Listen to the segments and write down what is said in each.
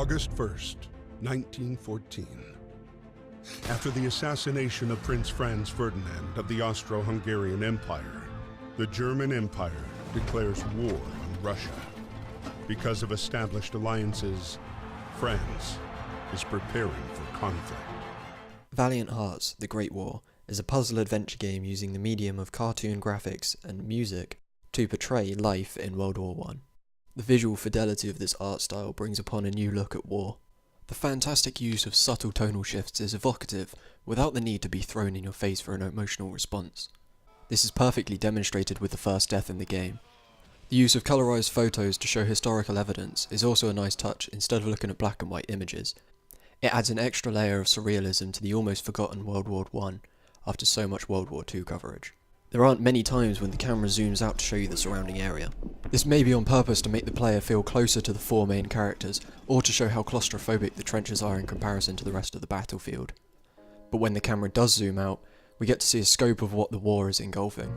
August 1st, 1914. After the assassination of Prince Franz Ferdinand of the Austro-Hungarian Empire, the German Empire declares war on Russia. Because of established alliances, France is preparing for conflict. Valiant Hearts, The Great War, is a puzzle adventure game using the medium of cartoon graphics and music to portray life in World War I. The visual fidelity of this art style brings upon a new look at war. The fantastic use of subtle tonal shifts is evocative, without the need to be thrown in your face for an emotional response. This is perfectly demonstrated with the first death in the game. The use of colorized photos to show historical evidence is also a nice touch instead of looking at black and white images. It adds an extra layer of surrealism to the almost forgotten World War I after so much World War II coverage. There aren't many times when the camera zooms out to show you the surrounding area. This may be on purpose to make the player feel closer to the four main characters, or to show how claustrophobic the trenches are in comparison to the rest of the battlefield. But when the camera does zoom out, we get to see a scope of what the war is engulfing.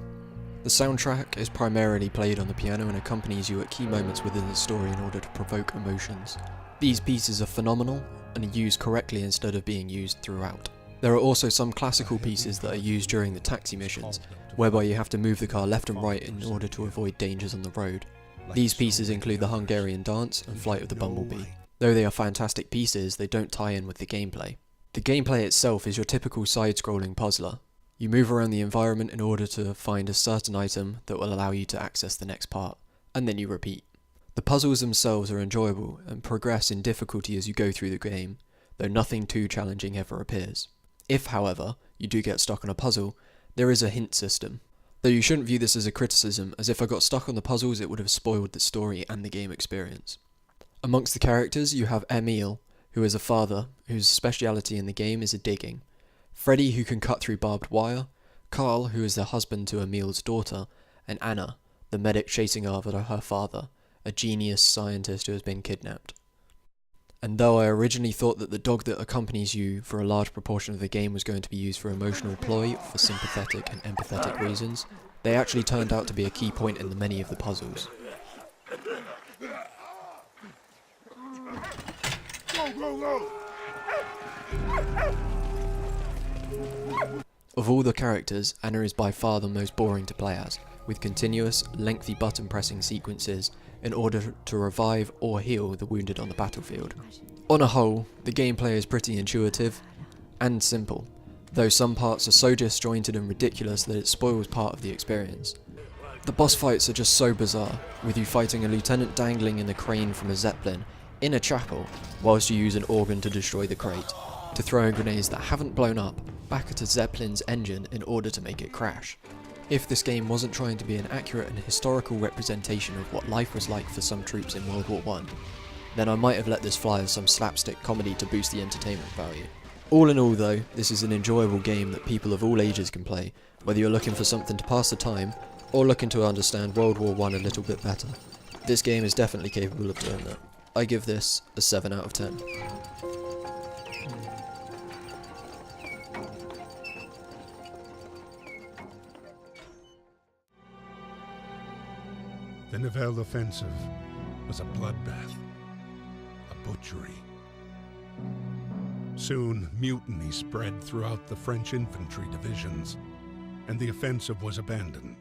The soundtrack is primarily played on the piano and accompanies you at key moments within the story in order to provoke emotions. These pieces are phenomenal and are used correctly instead of being used throughout. There are also some classical pieces that are used during the taxi missions, whereby you have to move the car left and right in order to avoid dangers on the road. These pieces include the Hungarian Dance and Flight of the Bumblebee. Though they are fantastic pieces, they don't tie in with the gameplay. The gameplay itself is your typical side-scrolling puzzler. You move around the environment in order to find a certain item that will allow you to access the next part, and then you repeat. The puzzles themselves are enjoyable and progress in difficulty as you go through the game, though nothing too challenging ever appears. If, however, you do get stuck on a puzzle, there is a hint system. Though you shouldn't view this as a criticism, as if I got stuck on the puzzles it would have spoiled the story and the game experience. Amongst the characters you have Emil, who is a father, whose speciality in the game is digging, Freddy, who can cut through barbed wire, Carl, who is the husband to Emil's daughter, and Anna, the medic chasing after her father, a genius scientist who has been kidnapped. And though I originally thought that the dog that accompanies you for a large proportion of the game was going to be used for emotional ploy for sympathetic and empathetic reasons, they actually turned out to be a key point in many of the puzzles. Go, go, go! Of all the characters, Anna is by far the most boring to play as, with continuous, lengthy button pressing sequences in order to revive or heal the wounded on the battlefield. On a whole, the gameplay is pretty intuitive and simple, though some parts are so disjointed and ridiculous that it spoils part of the experience. The boss fights are just so bizarre, with you fighting a lieutenant dangling in a crane from a zeppelin in a chapel, whilst you use an organ to destroy the crate, to throwing grenades that haven't blown up back at a zeppelin's engine in order to make it crash. If this game wasn't trying to be an accurate and historical representation of what life was like for some troops in World War I, then I might have let this fly as some slapstick comedy to boost the entertainment value. All in all though, this is an enjoyable game that people of all ages can play, whether you're looking for something to pass the time, or looking to understand World War I a little bit better. This game is definitely capable of doing that. I give this a 7 out of 10. The Nivelle offensive was a bloodbath, a butchery. Soon, mutiny spread throughout the French infantry divisions, and the offensive was abandoned.